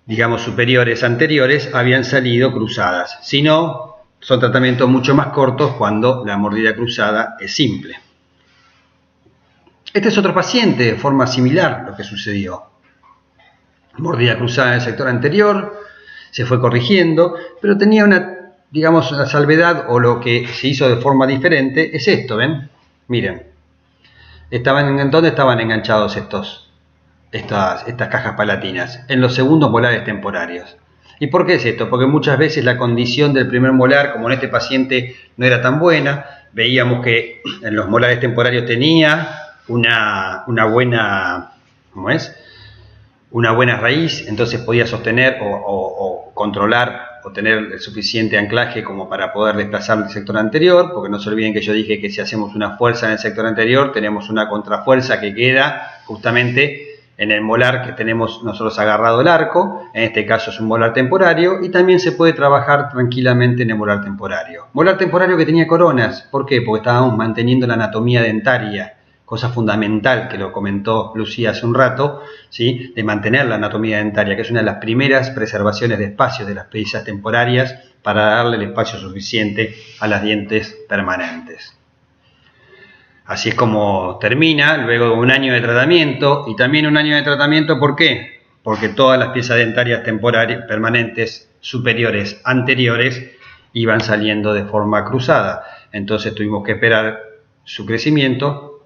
digamos, superiores, anteriores, habían salido cruzadas. Si no, son tratamientos mucho más cortos cuando la mordida cruzada es simple. Este es otro paciente de forma similar lo que sucedió. Mordida cruzada en el sector anterior, se fue corrigiendo, pero tenía una, digamos, la salvedad, o lo que se hizo de forma diferente es esto, ¿ven? Miren, ¿dónde estaban enganchados estas cajas palatinas? En los segundos molares temporarios. ¿Y por qué es esto? Porque muchas veces la condición del primer molar, como en este paciente no era tan buena, veíamos que en los molares temporarios tenía una buena, ¿cómo es?, una buena raíz, entonces podía sostener o controlar o tener el suficiente anclaje como para poder desplazar el sector anterior, porque no se olviden que yo dije que si hacemos una fuerza en el sector anterior, tenemos una contrafuerza que queda justamente en el molar que tenemos nosotros agarrado el arco, en este caso es un molar temporario, y también se puede trabajar tranquilamente en el molar temporario. Molar temporario que tenía coronas, ¿por qué? Porque estábamos manteniendo la anatomía dentaria, cosa fundamental que lo comentó Lucía hace un rato, ¿sí?, de mantener la anatomía dentaria, que es una de las primeras preservaciones de espacios de las piezas temporarias para darle el espacio suficiente a las dientes permanentes. Así es como termina, luego de un año de tratamiento, y también un año de tratamiento, ¿por qué? Porque todas las piezas dentarias temporarias, permanentes, superiores, anteriores, iban saliendo de forma cruzada. Entonces tuvimos que esperar su crecimiento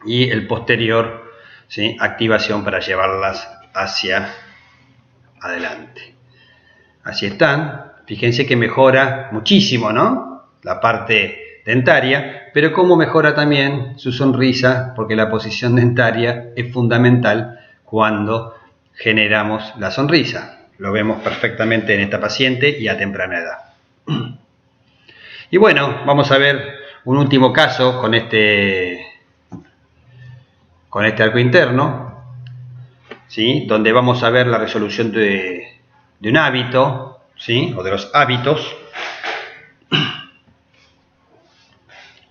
y el posterior, ¿sí?, activación para llevarlas hacia adelante. Así están. Fíjense que mejora muchísimo, ¿no?, la parte dentaria, pero cómo mejora también su sonrisa, porque la posición dentaria es fundamental cuando generamos la sonrisa. Lo vemos perfectamente en esta paciente y a temprana edad. Y bueno, vamos a ver un último caso con este arco interno, ¿sí?, donde vamos a ver la resolución de un hábito, ¿sí?, o de los hábitos.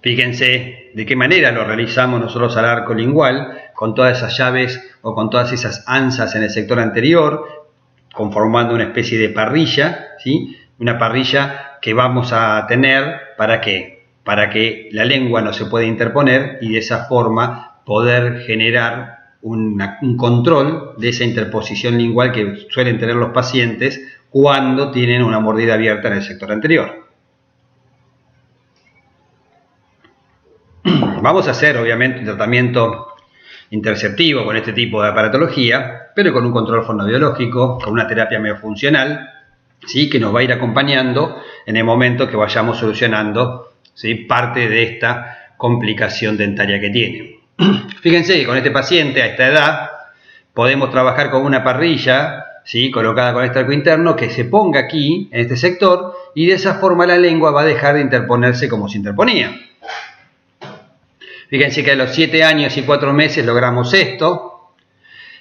Fíjense de qué manera lo realizamos nosotros al arco lingual, con todas esas llaves o con todas esas anzas en el sector anterior, conformando una especie de parrilla, ¿sí?, una parrilla que vamos a tener, ¿para qué? Para que la lengua no se pueda interponer y de esa forma poder generar un control de esa interposición lingual que suelen tener los pacientes cuando tienen una mordida abierta en el sector anterior. Vamos a hacer, obviamente, un tratamiento interceptivo con este tipo de aparatología, pero con un control fonobiológico, con una terapia miofuncional, ¿sí?, que nos va a ir acompañando en el momento que vayamos solucionando, ¿sí?, parte de esta complicación dentaria que tiene. Fíjense que con este paciente a esta edad podemos trabajar con una parrilla, ¿sí?, colocada con este arco interno, que se ponga aquí, en este sector, y de esa forma la lengua va a dejar de interponerse como se interponía. Fíjense que a los 7 años y 4 meses logramos esto.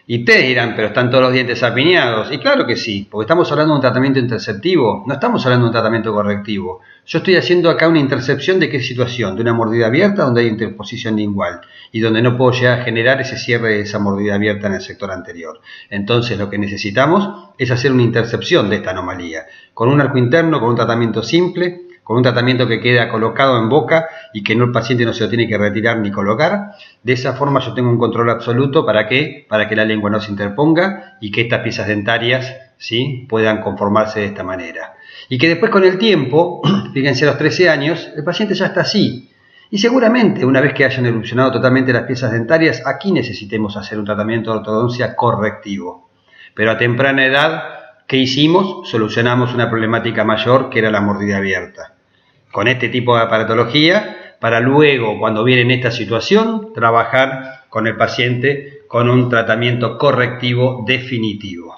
Y ustedes dirán, pero están todos los dientes apiñados. Y claro que sí, porque estamos hablando de un tratamiento interceptivo, no estamos hablando de un tratamiento correctivo. Yo estoy haciendo acá una intercepción de qué situación, de una mordida abierta donde hay interposición lingual y donde no puedo llegar a generar ese cierre de esa mordida abierta en el sector anterior. Entonces lo que necesitamos es hacer una intercepción de esta anomalía, con un arco interno, con un tratamiento simple, con un tratamiento que queda colocado en boca y que el paciente no se lo tiene que retirar ni colocar. De esa forma yo tengo un control absoluto. ¿Para qué? Para que la lengua no se interponga y que estas piezas dentarias, ¿sí?, puedan conformarse de esta manera. Y que después con el tiempo, fíjense a los 13 años, el paciente ya está así. Y seguramente una vez que hayan erupcionado totalmente las piezas dentarias, aquí necesitemos hacer un tratamiento de ortodoncia correctivo. Pero a temprana edad, ¿qué hicimos? Solucionamos una problemática mayor que era la mordida abierta. Con este tipo de aparatología, para luego, cuando viene en esta situación, trabajar con el paciente con un tratamiento correctivo definitivo.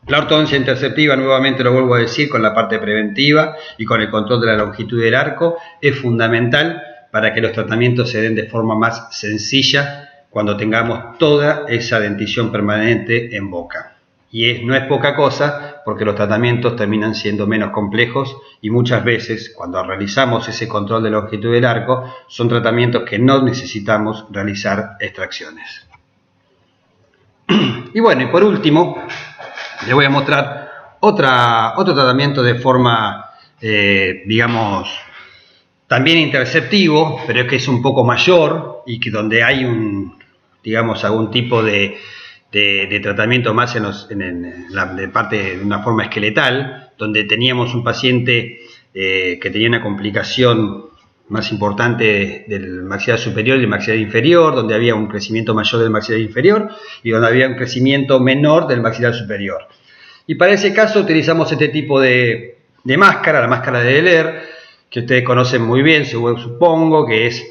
La ortodoncia interceptiva, nuevamente lo vuelvo a decir, con la parte preventiva y con el control de la longitud del arco, es fundamental para que los tratamientos se den de forma más sencilla cuando tengamos toda esa dentición permanente en boca. Y no es poca cosa, porque los tratamientos terminan siendo menos complejos y muchas veces cuando realizamos ese control de longitud del arco son tratamientos que no necesitamos realizar extracciones. Y bueno, y por último les voy a mostrar otro tratamiento de forma, digamos, también interceptivo, pero que es un poco mayor y que donde hay digamos, algún tipo de tratamiento más en la parte de una forma esqueletal, donde teníamos un paciente que tenía una complicación más importante del maxilar superior y del maxilar inferior, donde había un crecimiento mayor del maxilar inferior y donde había un crecimiento menor del maxilar superior. Y para ese caso utilizamos este tipo de máscara, la máscara de Deler, que ustedes conocen muy bien, supongo, que es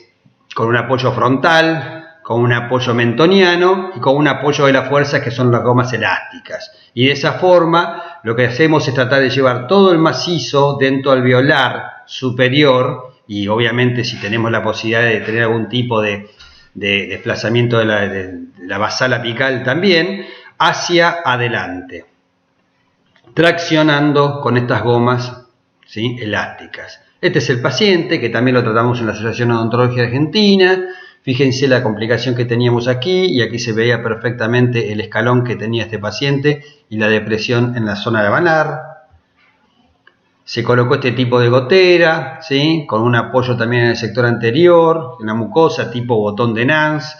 con un apoyo frontal, con un apoyo mentoniano y con un apoyo de la fuerza, que son las gomas elásticas. Y de esa forma lo que hacemos es tratar de llevar todo el macizo dentro alveolar superior, y obviamente si tenemos la posibilidad de tener algún tipo de desplazamiento de la basal apical también, hacia adelante, traccionando con estas gomas, ¿sí?, elásticas. Este es el paciente, que también lo tratamos en la Asociación Odontológica Argentina. Fíjense la complicación que teníamos aquí, y aquí se veía perfectamente el escalón que tenía este paciente y la depresión en la zona de malar. Se colocó este tipo de gotera, ¿sí?, con un apoyo también en el sector anterior, en la mucosa tipo botón de Nance,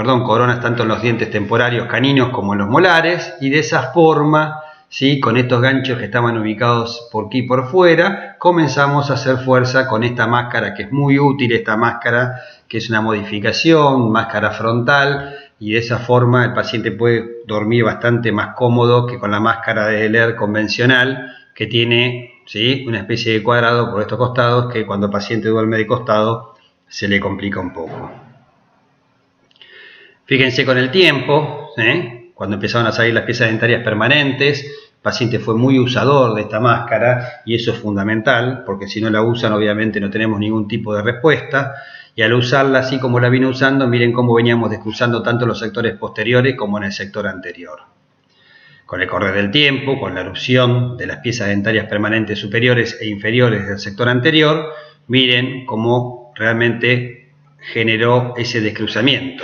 coronas tanto en los dientes temporarios caninos como en los molares, y de esa forma, ¿sí?, con estos ganchos que estaban ubicados por aquí por fuera, comenzamos a hacer fuerza con esta máscara, que es muy útil, esta máscara que es una modificación, máscara frontal, y de esa forma el paciente puede dormir bastante más cómodo que con la máscara de Deler convencional, que tiene, ¿sí?, una especie de cuadrado por estos costados, que cuando el paciente duerme de costado se le complica un poco. Fíjense con el tiempo, cuando empezaron a salir las piezas dentarias permanentes, el paciente fue muy usador de esta máscara, y eso es fundamental, porque si no la usan obviamente no tenemos ningún tipo de respuesta, y al usarla así como la vino usando, miren cómo veníamos descruzando tanto los sectores posteriores como en el sector anterior. Con el correr del tiempo, con la erupción de las piezas dentarias permanentes superiores e inferiores del sector anterior, miren cómo realmente generó ese descruzamiento.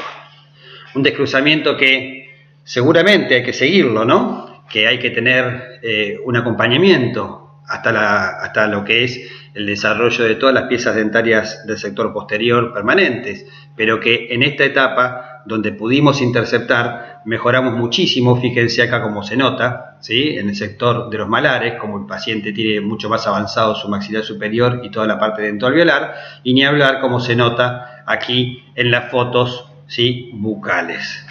Un descruzamiento que seguramente hay que seguirlo, ¿no?, que hay que tener un acompañamiento hasta lo que es el desarrollo de todas las piezas dentarias del sector posterior permanentes, pero que en esta etapa donde pudimos interceptar mejoramos muchísimo. Fíjense acá cómo se nota, ¿sí?, en el sector de los malares, como el paciente tiene mucho más avanzado su maxilar superior y toda la parte dentoalveolar, y ni hablar cómo se nota aquí en las fotos, ¿sí?, bucales.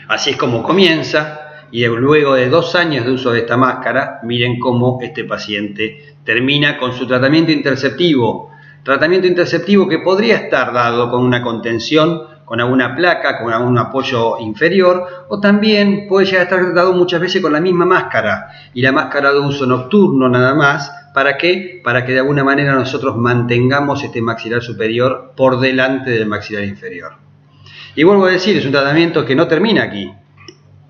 Así es como comienza, y luego de 2 años de uso de esta máscara, miren cómo este paciente termina con su tratamiento interceptivo que podría estar dado con una contención, con alguna placa, con algún apoyo inferior, o también puede llegar a estar dado muchas veces con la misma máscara, y la máscara de uso nocturno nada más. ¿Para qué? Para que de alguna manera nosotros mantengamos este maxilar superior por delante del maxilar inferior. Y vuelvo a decir, es un tratamiento que no termina aquí,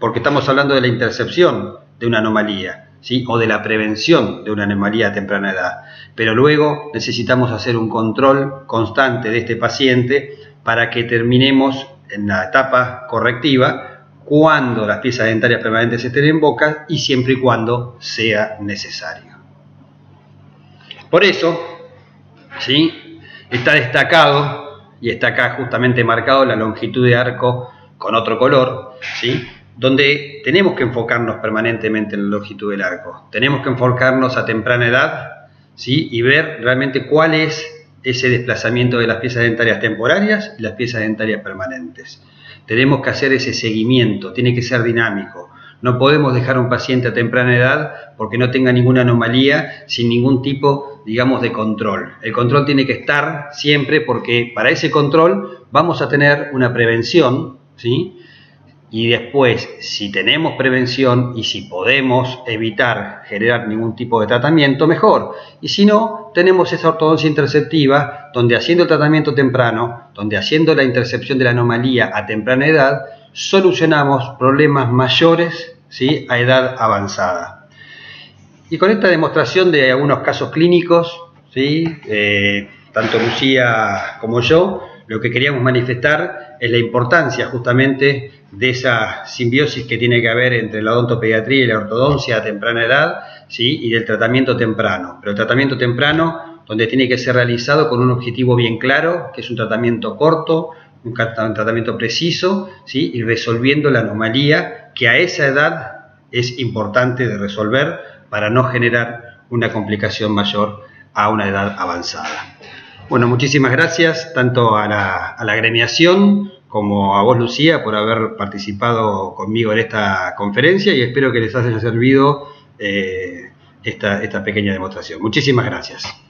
porque estamos hablando de la intercepción de una anomalía, ¿sí?, o de la prevención de una anomalía a temprana edad. Pero luego necesitamos hacer un control constante de este paciente para que terminemos en la etapa correctiva cuando las piezas dentarias permanentes estén en boca, y siempre y cuando sea necesario. Por eso, ¿sí?, está destacado, y está acá justamente marcado, la longitud de arco con otro color, ¿sí?, donde tenemos que enfocarnos permanentemente en la longitud del arco. Tenemos que enfocarnos a temprana edad, ¿sí?, y ver realmente cuál es ese desplazamiento de las piezas dentarias temporarias y las piezas dentarias permanentes. Tenemos que hacer ese seguimiento, tiene que ser dinámico. No podemos dejar a un paciente a temprana edad porque no tenga ninguna anomalía, sin ningún tipo, digamos, de control. El control tiene que estar siempre, porque para ese control vamos a tener una prevención, ¿sí?, y después, si tenemos prevención y si podemos evitar generar ningún tipo de tratamiento, mejor. Y si no, tenemos esa ortodoncia interceptiva, donde haciendo el tratamiento temprano, donde haciendo la intercepción de la anomalía a temprana edad, solucionamos problemas mayores, ¿sí?, a edad avanzada. Y con esta demostración de algunos casos clínicos, ¿sí?, tanto Lucía como yo, lo que queríamos manifestar es la importancia justamente de esa simbiosis que tiene que haber entre la odontopediatría y la ortodoncia a temprana edad, ¿sí?, y del tratamiento temprano. Pero el tratamiento temprano, donde tiene que ser realizado con un objetivo bien claro, que es un tratamiento corto, un tratamiento preciso, ¿sí?, y resolviendo la anomalía que a esa edad es importante de resolver para no generar una complicación mayor a una edad avanzada. Bueno, muchísimas gracias tanto a la agremiación como a vos, Lucía, por haber participado conmigo en esta conferencia, y espero que les haya servido esta pequeña demostración. Muchísimas gracias.